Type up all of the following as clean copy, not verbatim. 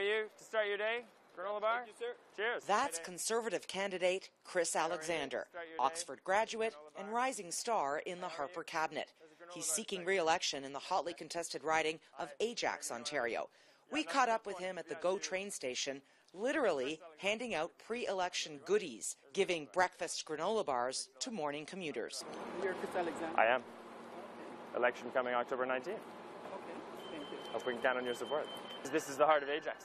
you to start your day? Granola bar? Thank you, sir. Cheers. That's Conservative candidate Chris Alexander, Oxford graduate and rising star in the Harper cabinet. He's seeking re-election in the hotly contested riding of Ajax, Ontario. We caught up with him at the GO train station, literally handing out pre-election goodies, giving breakfast granola bars to morning commuters. You're Chris Alexander? I am. Election coming October 19th. Okay, thank you. Hope we can count on your support. This is the heart of Ajax.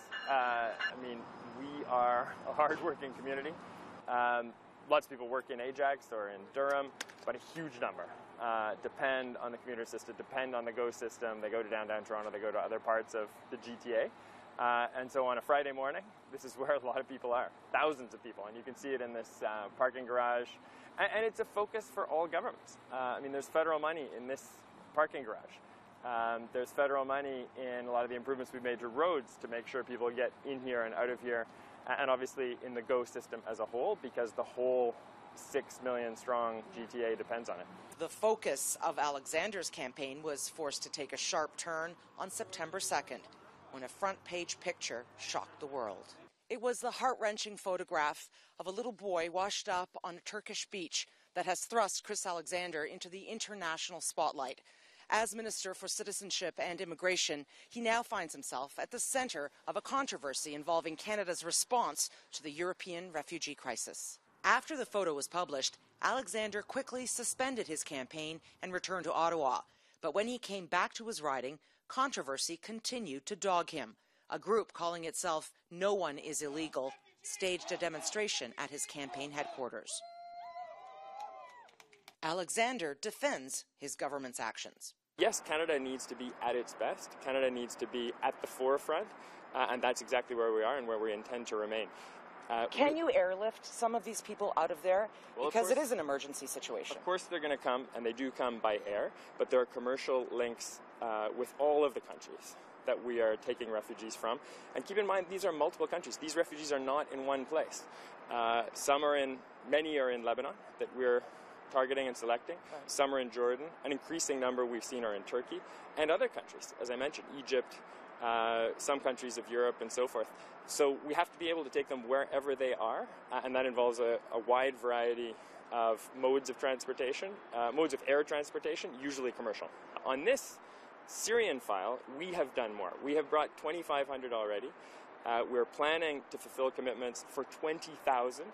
We are a hard-working community. Lots of people work in Ajax or in Durham, but a huge number depend on the commuter system, depend on the GO system. They go to downtown Toronto, they go to other parts of the GTA. And so on a Friday morning, this is where a lot of people are, thousands of people, and you can see it in this parking garage. And it's a focus for all governments. There's federal money in this parking garage. There's federal money in a lot of the improvements we've made to roads to make sure people get in here and out of here, and obviously in the GO system as a whole, because the whole 6 million strong GTA depends on it. The focus of Alexander's campaign was forced to take a sharp turn on September 2nd, when a front-page picture shocked the world. It was the heart-wrenching photograph of a little boy washed up on a Turkish beach that has thrust Chris Alexander into the international spotlight. As Minister for Citizenship and Immigration, he now finds himself at the centre of a controversy involving Canada's response to the European refugee crisis. After the photo was published, Alexander quickly suspended his campaign and returned to Ottawa. But when he came back to his riding, controversy continued to dog him. A group calling itself No One Is Illegal staged a demonstration at his campaign headquarters. Alexander defends his government's actions. Yes, Canada needs to be at its best. Canada needs to be at the forefront, and that's exactly where we are and where we intend to remain. Can you airlift some of these people out of there? Because it is an emergency situation. Of course they're going to come, and they do come by air, but there are commercial links with all of the countries that we are taking refugees from. And keep in mind, these are multiple countries. These refugees are not in one place. Many are in Lebanon that we're targeting and selecting. Right. Some are in Jordan. An increasing number we've seen are in Turkey and other countries, as I mentioned, Egypt, some countries of Europe and so forth. So we have to be able to take them wherever they are, and that involves a wide variety of modes of transportation, modes of air transportation, usually commercial. On this Syrian file, we have done more. We have brought 2,500 already. We're planning to fulfill commitments for 20,000.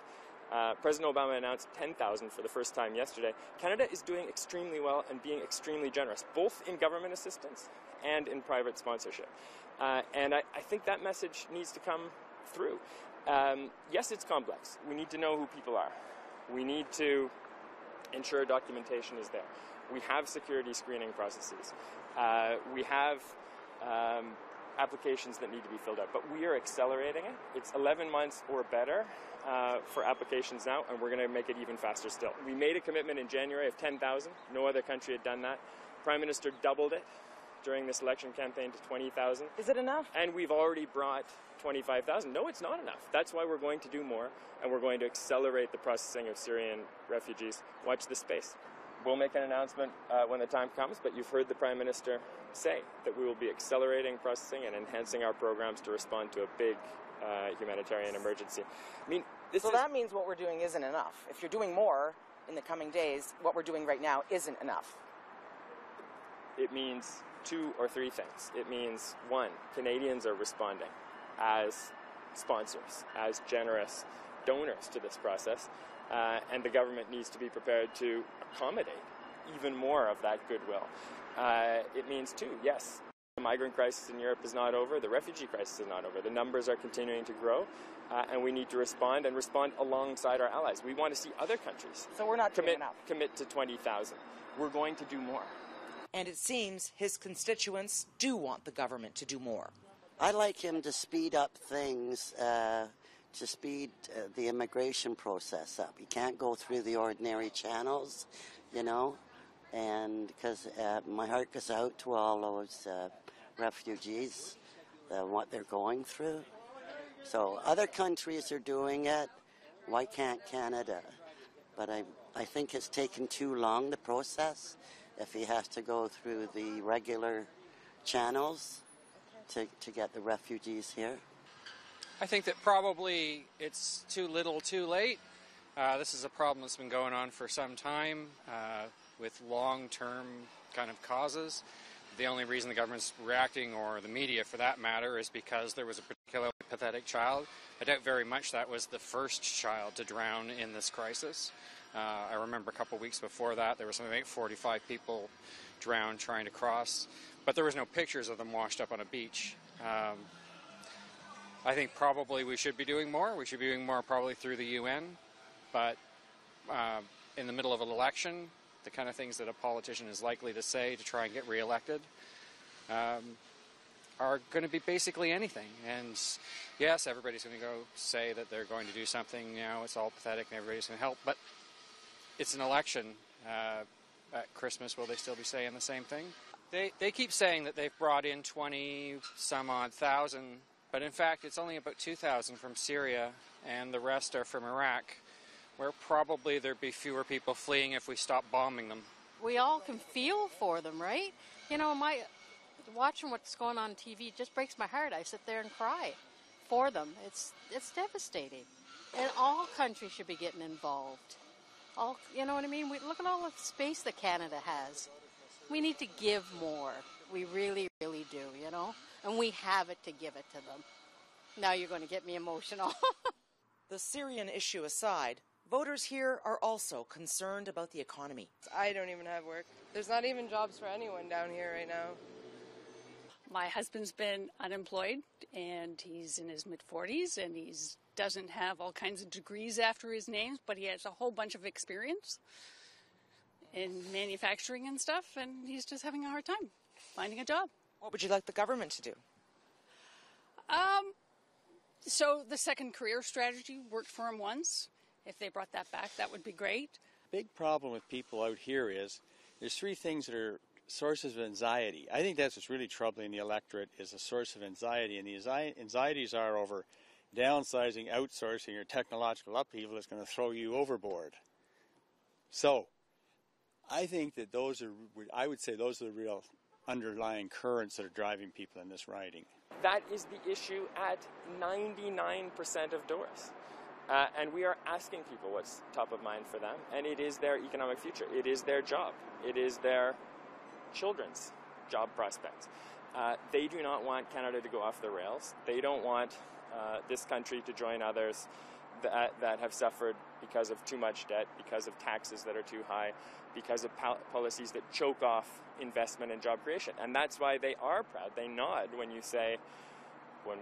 President Obama announced 10,000 for the first time yesterday. Canada is doing extremely well and being extremely generous, both in government assistance and in private sponsorship. And I think that message needs to come through. Yes, it's complex. We need to know who people are. We need to ensure documentation is there. We have security screening processes. We have applications that need to be filled out, but we are accelerating it. It's 11 months or better for applications now, and we're going to make it even faster still. We made a commitment in January of 10,000. No other country had done that. Prime Minister doubled it during this election campaign to 20,000. Is it enough? And we've already brought 25,000. No, it's not enough. That's why we're going to do more, and we're going to accelerate the processing of Syrian refugees. Watch this space. We'll make an announcement when the time comes, but you've heard the Prime Minister say that we will be accelerating processing and enhancing our programs to respond to a big humanitarian emergency. That means what we're doing isn't enough. If you're doing more in the coming days, what we're doing right now isn't enough. It means 2 or 3 things. It means, 1, Canadians are responding as sponsors, as generous donors to this process, and the government needs to be prepared to accommodate even more of that goodwill. It means, 2, yes, the migrant crisis in Europe is not over, the refugee crisis is not over. The numbers are continuing to grow, and we need to respond alongside our allies. We want to see other countries commit to 20,000. We're going to do more. And it seems his constituents do want the government to do more. I'd like him to speed up things, to speed the immigration process up. He can't go through the ordinary channels, and because my heart goes out to all those refugees, what they're going through. So other countries are doing it. Why can't Canada? But I think it's taken too long, the process, if he has to go through the regular channels to get the refugees here. I think that probably it's too little too late. This is a problem that's been going on for some time with long-term kind of causes. The only reason the government's reacting, or the media for that matter, is because there was a particularly pathetic child. I doubt very much that was the first child to drown in this crisis. I remember a couple weeks before that there were something like 45 people drowned trying to cross, but there was no pictures of them washed up on a beach. I think probably we should be doing more. We should be doing more probably through the UN, but in the middle of an election, the kind of things that a politician is likely to say to try and get reelected are going to be basically anything. And yes, everybody's going to go say that they're going to do something, it's all pathetic and everybody's going to help, but it's an election. At Christmas, will they still be saying the same thing? They keep saying that they've brought in 20 some odd thousand, but in fact it's only about 2,000 from Syria and the rest are from Iraq, where probably there'd be fewer people fleeing if we stopped bombing them. We all can feel for them, right? Watching what's going on TV just breaks my heart. I sit there and cry for them. It's devastating. And all countries should be getting involved. You know what I mean? Look at all the space that Canada has. We need to give more. We really, really do, And we have it to give it to them. Now you're going to get me emotional. The Syrian issue aside, voters here are also concerned about the economy. I don't even have work. There's not even jobs for anyone down here right now. My husband's been unemployed, and he's in his mid-40s, and he doesn't have all kinds of degrees after his name, but he has a whole bunch of experience in manufacturing and stuff, and he's just having a hard time finding a job. What would you like the government to do? So the second career strategy worked for him once. If they brought that back, that would be great. Big problem with people out here is there's three things that are sources of anxiety. I think that's what's really troubling the electorate, is a source of anxiety. And the anxieties are over downsizing, outsourcing, or technological upheaval is going to throw you overboard. So I think that I would say those are the real underlying currents that are driving people in this riding. That is the issue at 99% of doors. And we are asking people what's top of mind for them, and it is their economic future. It is their job. It is their children's job prospects. They do not want Canada to go off the rails. They don't want this country to join others that have suffered because of too much debt, because of taxes that are too high, because of policies that choke off investment and job creation. And that's why they are proud. They nod when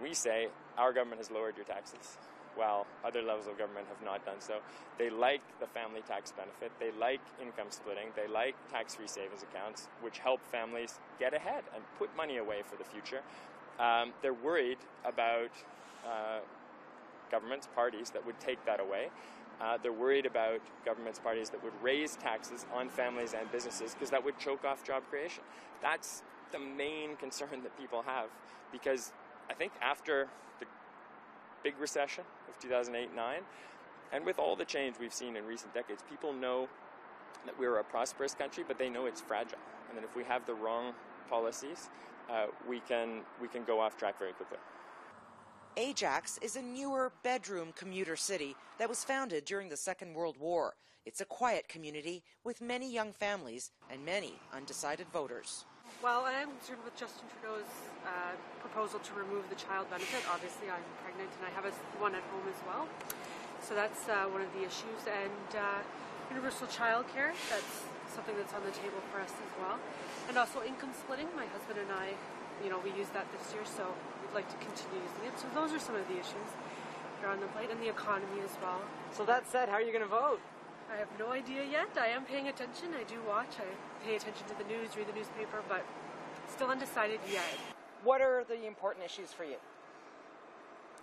we say, our government has lowered your taxes, while other levels of government have not done so. They like the family tax benefit. They like income splitting. They like tax-free savings accounts, which help families get ahead and put money away for the future. They're worried about governments, parties that would take that away. They're worried about governments, parties that would raise taxes on families and businesses, because that would choke off job creation. That's the main concern that people have, because I think after the big recession of 2008-9, and with all the change we've seen in recent decades, people know that we're a prosperous country, but they know it's fragile, and that if we have the wrong policies, we can go off track very quickly. Ajax is a newer bedroom commuter city that was founded during the Second World War. It's a quiet community with many young families and many undecided voters. Well, I am concerned with Justin Trudeau's proposal to remove the child benefit. Obviously, I'm pregnant and I have one at home as well. So that's one of the issues. And universal child care, that's something that's on the table for us as well. And also income splitting. My husband and I, we used that this year, so we'd like to continue using it. So those are some of the issues that are on the plate, and the economy as well. So that said, how are you going to vote? I have no idea yet. I am paying attention. I do watch. I pay attention to the news, read the newspaper, but still undecided yet. What are the important issues for you?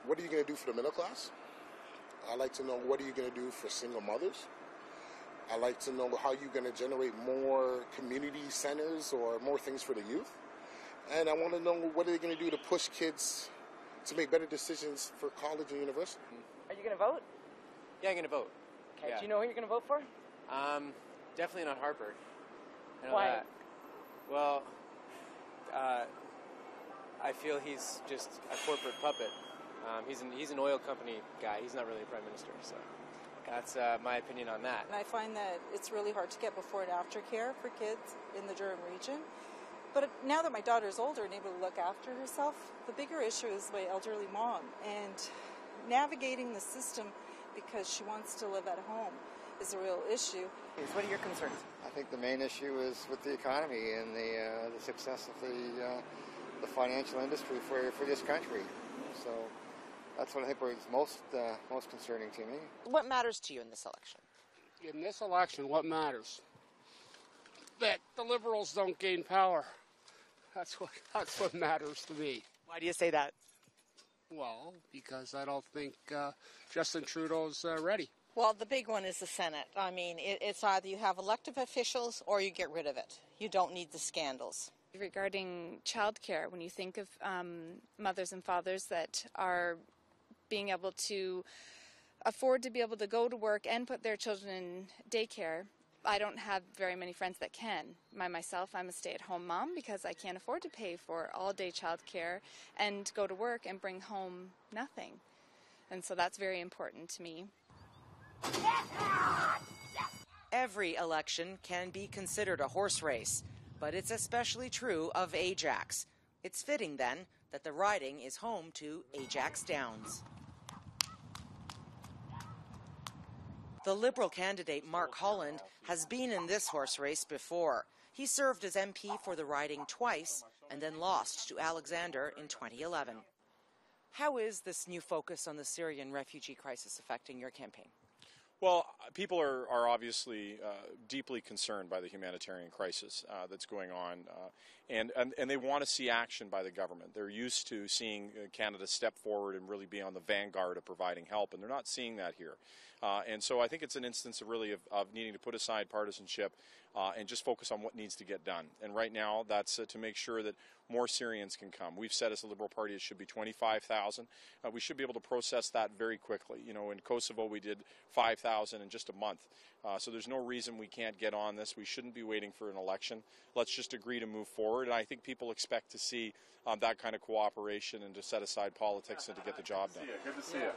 What are you going to do for the middle class? I'd like to know, what are you going to do for single mothers? I'd like to know how you're going to generate more community centers or more things for the youth. And I want to know, what are they going to do to push kids to make better decisions for college and university? Are you going to vote? Yeah, I'm going to vote. Okay. Yeah. Do you know who you're going to vote for? Definitely not Harper. I know Why? that. Well, I feel he's just a corporate puppet. He's an oil company guy. He's not really a prime minister. So that's my opinion on that. And I find that it's really hard to get before and after care for kids in the Durham region. But now that my daughter is older and able to look after herself, the bigger issue is my elderly mom. And navigating the system because she wants to live at home is a real issue. What are your concerns? I think the main issue is with the economy and the success of the financial industry for this country. So that's what I think was most concerning to me. What matters to you in this election? In this election, what matters? That the Liberals don't gain power. That's what matters to me. Why do you say that? Well, because I don't think Justin Trudeau's ready. Well, the big one is the Senate. I mean, it's either you have elected officials or you get rid of it. You don't need the scandals. Regarding childcare, when you think of mothers and fathers that are being able to afford to be able to go to work and put their children in daycare, I don't have very many friends that can. Myself, I'm a stay-at-home mom because I can't afford to pay for all-day childcare and go to work and bring home nothing. And so that's very important to me. Every election can be considered a horse race, but it's especially true of Ajax. It's fitting, then, that the riding is home to Ajax Downs. The Liberal candidate Mark Holland has been in this horse race before. He served as MP for the riding twice and then lost to Alexander in 2011. How is this new focus on the Syrian refugee crisis affecting your campaign? Well, people are obviously deeply concerned by the humanitarian crisis that's going on, and they want to see action by the government. They're used to seeing Canada step forward and really be on the vanguard of providing help, and they're not seeing that here. And so I think it's an instance of really of needing to put aside partisanship and just focus on what needs to get done. And right now, that's to make sure that more Syrians can come. We've said as a Liberal Party it should be 25,000. We should be able to process that very quickly. You know, in Kosovo we did 5,000 in just a month. So there's no reason we can't get on this. We shouldn't be waiting for an election. Let's just agree to move forward. And I think people expect to see that kind of cooperation and to set aside politics and to get the job done. Good to see you.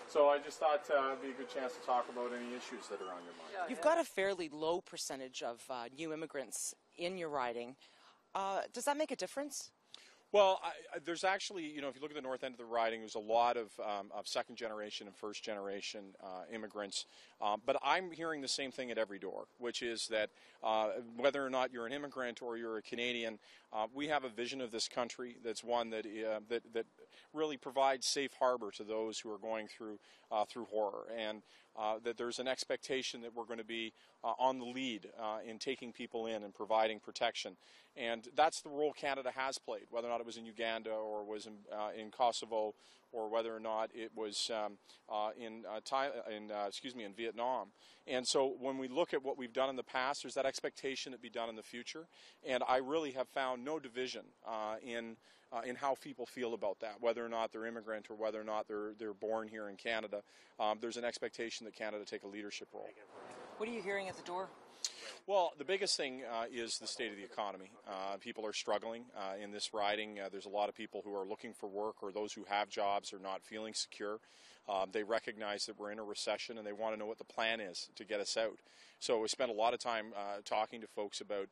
So I just thought it'd be a good chance to talk about any issues that are on your mind. You've got a fairly low percentage of new immigrants in your riding. Does that make a difference? Well, there's actually, you know, if you look at the north end of the riding, there's a lot of second generation and first generation immigrants. But I'm hearing the same thing at every door, which is that whether or not you're an immigrant or you're a Canadian, we have a vision of this country that's one that that really provides safe harbor to those who are going through horror, and that there's an expectation that we're going to be on the lead in taking people in and providing protection. And that's the role Canada has played, whether or not it was in Uganda or was in Kosovo, or whether or not it was in Vietnam. And so when we look at what we've done in the past, there's that expectation to be done in the future. And I really have found no division in how people feel about that, whether or not they're immigrant or whether or not they're born here in Canada. There's an expectation that Canada take a leadership role. What are you hearing at the door? Well, the biggest thing is the state of the economy. People are struggling in this riding. There's a lot of people who are looking for work, or those who have jobs are not feeling secure. They recognize that we're in a recession, and they want to know what the plan is to get us out. So we spent a lot of time talking to folks about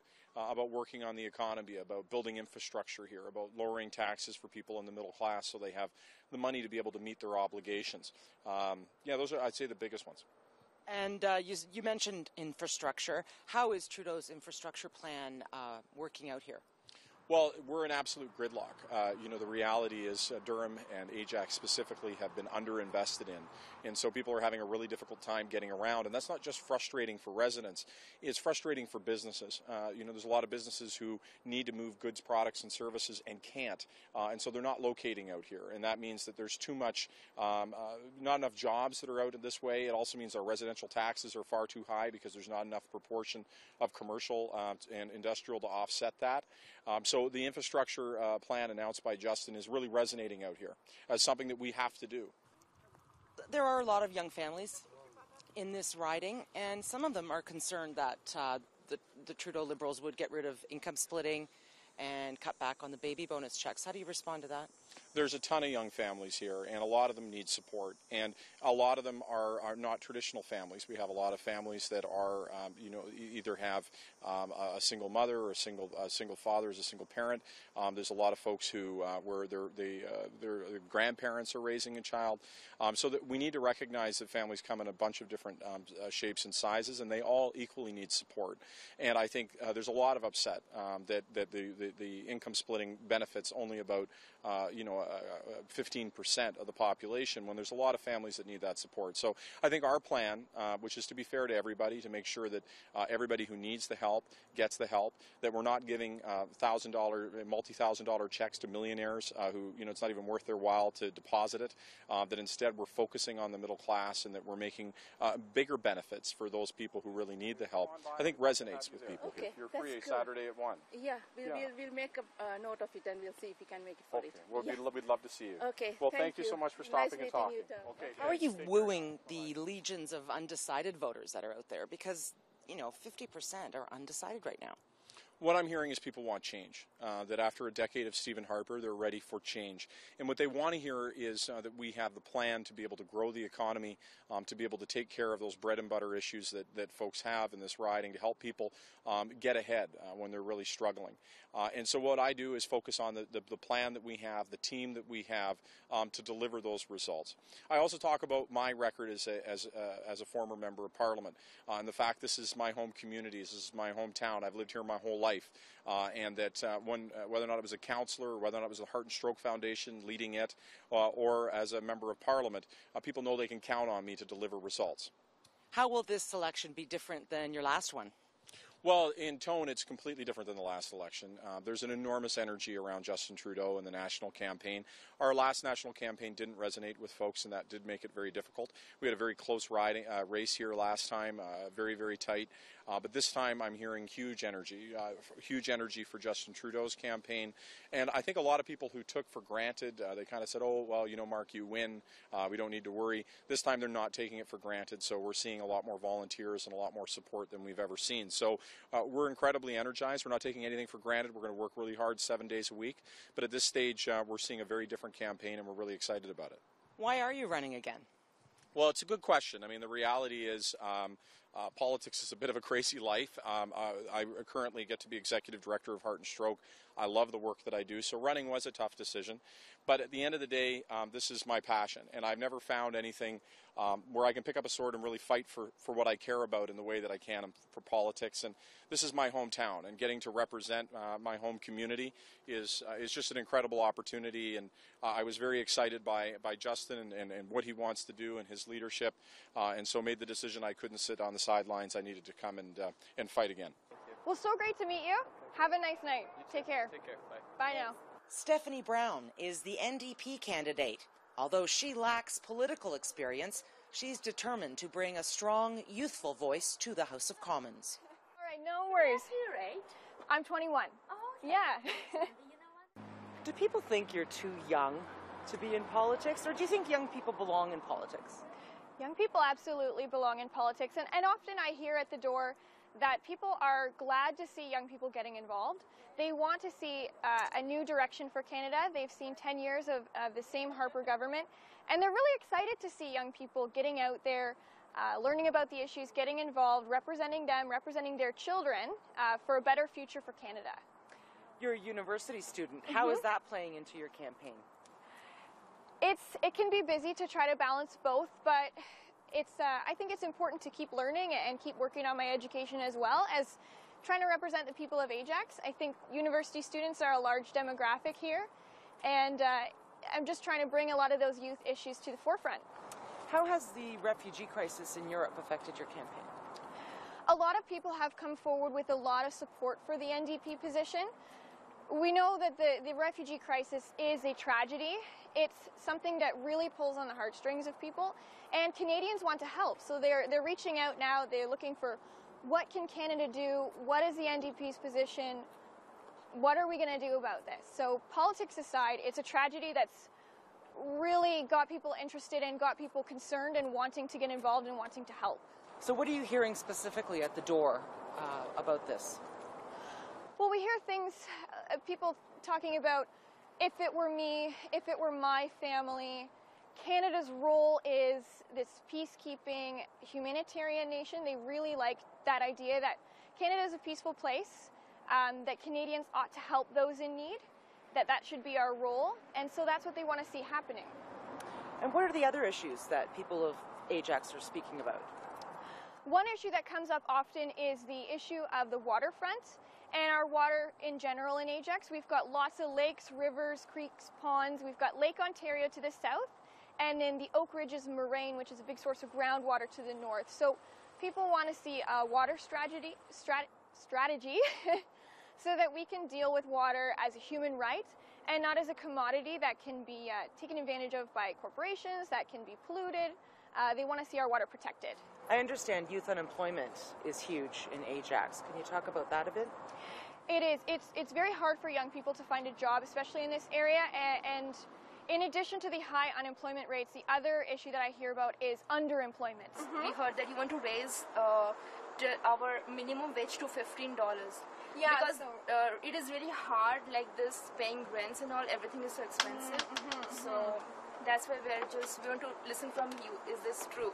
working on the economy, about building infrastructure here, about lowering taxes for people in the middle class so they have the money to be able to meet their obligations. Those are, I'd say, the biggest ones. And you mentioned infrastructure. How is Trudeau's infrastructure plan working out here? Well, we're in absolute gridlock. The reality is Durham and Ajax specifically have been underinvested in. And so people are having a really difficult time getting around. And that's not just frustrating for residents. It's frustrating for businesses. There's a lot of businesses who need to move goods, products, and services and can't. And so they're not locating out here. And that means that there's too much, not enough jobs that are out in this way. It also means our residential taxes are far too high because there's not enough proportion of commercial and industrial to offset that. So the infrastructure plan announced by Justin is really resonating out here as something that we have to do. There are a lot of young families in this riding, and some of them are concerned that the Trudeau Liberals would get rid of income splitting and cut back on the baby bonus checks. How do you respond to that? There's a ton of young families here, and a lot of them need support, and a lot of them are not traditional families. We have a lot of families that are, either have a single mother or a single father as a single parent. There's a lot of folks who where their grandparents are raising a child. So that we need to recognize that families come in a bunch of different shapes and sizes, and they all equally need support. And I think there's a lot of upset that the income splitting benefits only about 15% of the population, when there's a lot of families that need that support. So I think our plan, which is to be fair to everybody, to make sure that everybody who needs the help gets the help, that we're not giving multi-$1,000 checks to millionaires who, it's not even worth their while to deposit it, that instead we're focusing on the middle class, and that we're making bigger benefits for those people who really need the help, I think resonates with people. Okay, You're free Saturday at 1. Yeah, we'll make a note of it, and we'll see if we can make it for it. Well, we'd love to see you. Okay. Well, thank you so much for stopping and talking. Okay. How are you wooing the legions of undecided voters that are out there? Because, 50% are undecided right now. What I'm hearing is people want change, that after a decade of Stephen Harper, they're ready for change. And what they want to hear is that we have the plan to be able to grow the economy, to be able to take care of those bread and butter issues that folks have in this riding, to help people get ahead when they're really struggling. And so what I do is focus on the plan that we have, the team that we have to deliver those results. I also talk about my record as a former member of Parliament, and the fact this is my home community, this is my hometown. I've lived here my whole life, and that whether or not it was a councillor, or whether or not it was the Heart and Stroke Foundation leading it, or as a member of Parliament, people know they can count on me to deliver results. How will this election be different than your last one? Well, in tone, it's completely different than the last election. There's an enormous energy around Justin Trudeau and the national campaign. Our last national campaign didn't resonate with folks, and that did make it very difficult. We had a very close race here last time, very, very tight. But this time I'm hearing huge energy for Justin Trudeau's campaign. And I think a lot of people who took for granted, they kind of said, oh, well, Mark, you win. We don't need to worry. This time they're not taking it for granted, so we're seeing a lot more volunteers and a lot more support than we've ever seen. So we're incredibly energized. We're not taking anything for granted. We're going to work really hard 7 days a week. But at this stage, we're seeing a very different campaign, and we're really excited about it. Why are you running again? Well, it's a good question. I mean, the reality is politics is a bit of a crazy life. I currently get to be executive director of Heart and Stroke. I love the work that I do, so running was a tough decision. But at the end of the day, this is my passion, and I've never found anything where I can pick up a sword and really fight for what I care about in the way that I can for politics. And this is my hometown, and getting to represent my home community is just an incredible opportunity. And I was very excited by Justin and what he wants to do and his leadership, and so made the decision I couldn't sit on the sidelines. I needed to come and fight again. Well, so great to meet you. Have a nice night. Take care. Take care. Bye. Bye now. Stephanie Brown is the NDP candidate. Although she lacks political experience, she's determined to bring a strong, youthful voice to the House of Commons. All right, no worries. You're right. I'm 21. Oh, okay. Yeah. Do people think you're too young to be in politics, or do you think young people belong in politics? Young people absolutely belong in politics, and often I hear at the door that people are glad to see young people getting involved. They want to see a new direction for Canada. They've seen 10 years of the same Harper government, and they're really excited to see young people getting out there, learning about the issues, getting involved, representing them, representing their children for a better future for Canada. You're a university student. How is that playing into your campaign? It can be busy to try to balance both, but I think it's important to keep learning and keep working on my education as well as trying to represent the people of Ajax. I think university students are a large demographic here, and I'm just trying to bring a lot of those youth issues to the forefront. How has the refugee crisis in Europe affected your campaign? A lot of people have come forward with a lot of support for the NDP position. We know that the refugee crisis is a tragedy. It's something that really pulls on the heartstrings of people, and Canadians want to help. So they're reaching out now. They're looking for what can Canada do? What is the NDP's position? What are we going to do about this? So politics aside, it's a tragedy that's really got people interested and got people concerned and wanting to get involved and wanting to help. So what are you hearing specifically at the door about this? Well, we hear things people talking about if it were me, if it were my family. Canada's role is this peacekeeping humanitarian nation. They really like that idea that Canada is a peaceful place, that Canadians ought to help those in need, that should be our role, and so that's what they want to see happening. And what are the other issues that people of Ajax are speaking about? One issue that comes up often is the issue of the waterfront and our water in general in Ajax. We've got lots of lakes, rivers, creeks, ponds. We've got Lake Ontario to the south, and then the Oak Ridges moraine, which is a big source of groundwater to the north. So people want to see a water strategy so that we can deal with water as a human right and not as a commodity that can be taken advantage of by corporations, that can be polluted. They want to see our water protected. I understand youth unemployment is huge in Ajax. Can you talk about that a bit? It is. It's very hard for young people to find a job, especially in this area. And in addition to the high unemployment rates, the other issue that I hear about is underemployment. We heard that you want to raise our minimum wage to $15. Yeah, because it is really hard, like this, paying rents and all. Everything is so expensive. So that's why we want to listen from you. Is this true?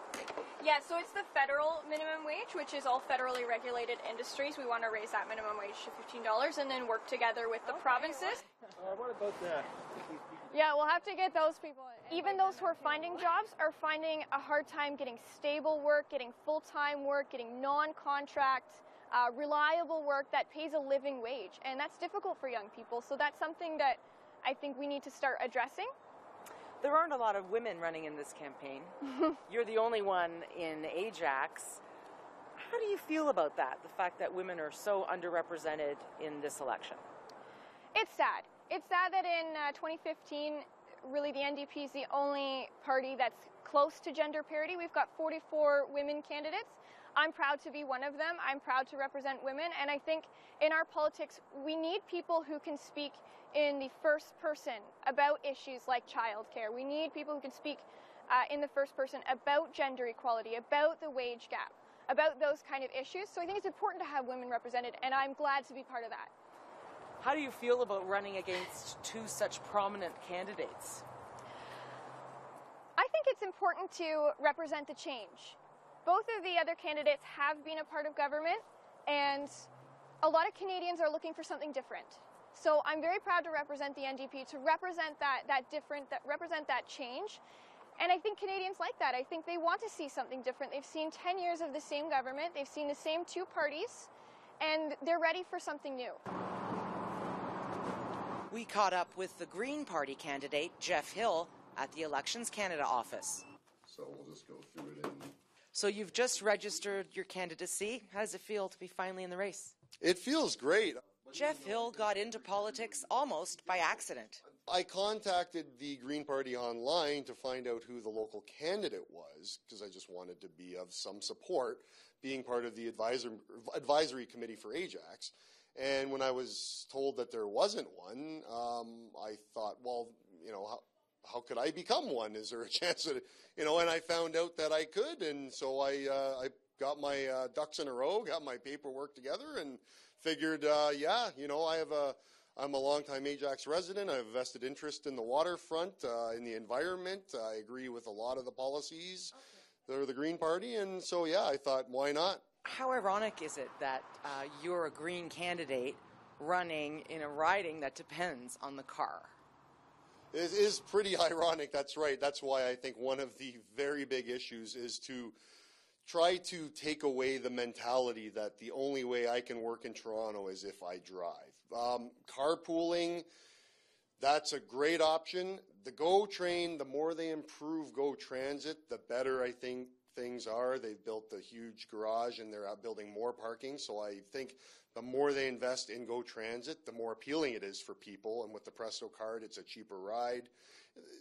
Yeah, so it's the federal minimum wage, which is all federally regulated industries. We want to raise that minimum wage to $15 and then work together with the provinces. What about that? Yeah, we'll have to get those people. Even those who are finding jobs are finding a hard time getting stable work, getting full-time work, getting non-contract, reliable work that pays a living wage. And that's difficult for young people. So that's something that I think we need to start addressing. There aren't a lot of women running in this campaign. You're the only one in Ajax. How do you feel about that, the fact that women are so underrepresented in this election? It's sad. It's sad that in 2015, really the NDP is the only party that's close to gender parity. We've got 44 women candidates. I'm proud to be one of them. I'm proud to represent women. And I think in our politics, we need people who can speak in the first person about issues like childcare. We need people who can speak in the first person about gender equality, about the wage gap, about those kind of issues. So I think it's important to have women represented, and I'm glad to be part of that. How do you feel about running against two such prominent candidates? I think it's important to represent the change. Both of the other candidates have been a part of government, and a lot of Canadians are looking for something different. So I'm very proud to represent the NDP, to represent represent that change. And I think Canadians like that. I think they want to see something different. They've seen 10 years of the same government. They've seen the same two parties, and they're ready for something new. We caught up with the Green Party candidate, Jeff Hill, at the Elections Canada office. So we'll just go through it. So you've just registered your candidacy. How does it feel to be finally in the race? It feels great. Jeff Hill got into politics almost by accident. I contacted the Green Party online to find out who the local candidate was, because I just wanted to be of some support, being part of the advisory committee for Ajax. And when I was told that there wasn't one, I thought, well, how could I become one? Is there a chance that, and I found out that I could. And so I got my ducks in a row, got my paperwork together, and figured, I'm a longtime Ajax resident. I have a vested interest in the waterfront, in the environment. I agree with a lot of the policies that are the Green Party. And so, I thought, why not? How ironic is it that you're a Green candidate running in a riding that depends on the car? It is pretty ironic, that's right. That's why I think one of the very big issues is to try to take away the mentality that the only way I can work in Toronto is if I drive. Carpooling, that's a great option. The GO train, the more they improve GO Transit, the better I think things are. They've built a huge garage and they're out building more parking. So I think the more they invest in GO Transit, the more appealing it is for people. And with the Presto card, it's a cheaper ride.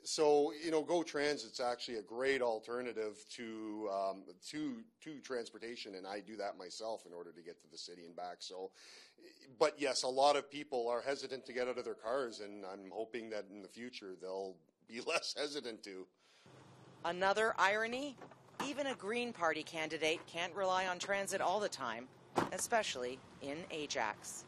So, GO Transit's actually a great alternative to transportation, and I do that myself in order to get to the city and back. So, but yes, a lot of people are hesitant to get out of their cars, and I'm hoping that in the future they'll be less hesitant to. Another irony? Even a Green Party candidate can't rely on transit all the time, especially in Ajax.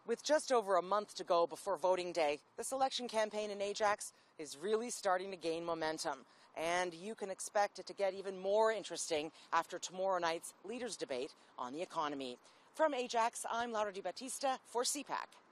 With just over a month to go before voting day, this election campaign in Ajax is really starting to gain momentum. And you can expect it to get even more interesting after tomorrow night's leaders' debate on the economy. From Ajax, I'm Laura Di Battista for CPAC.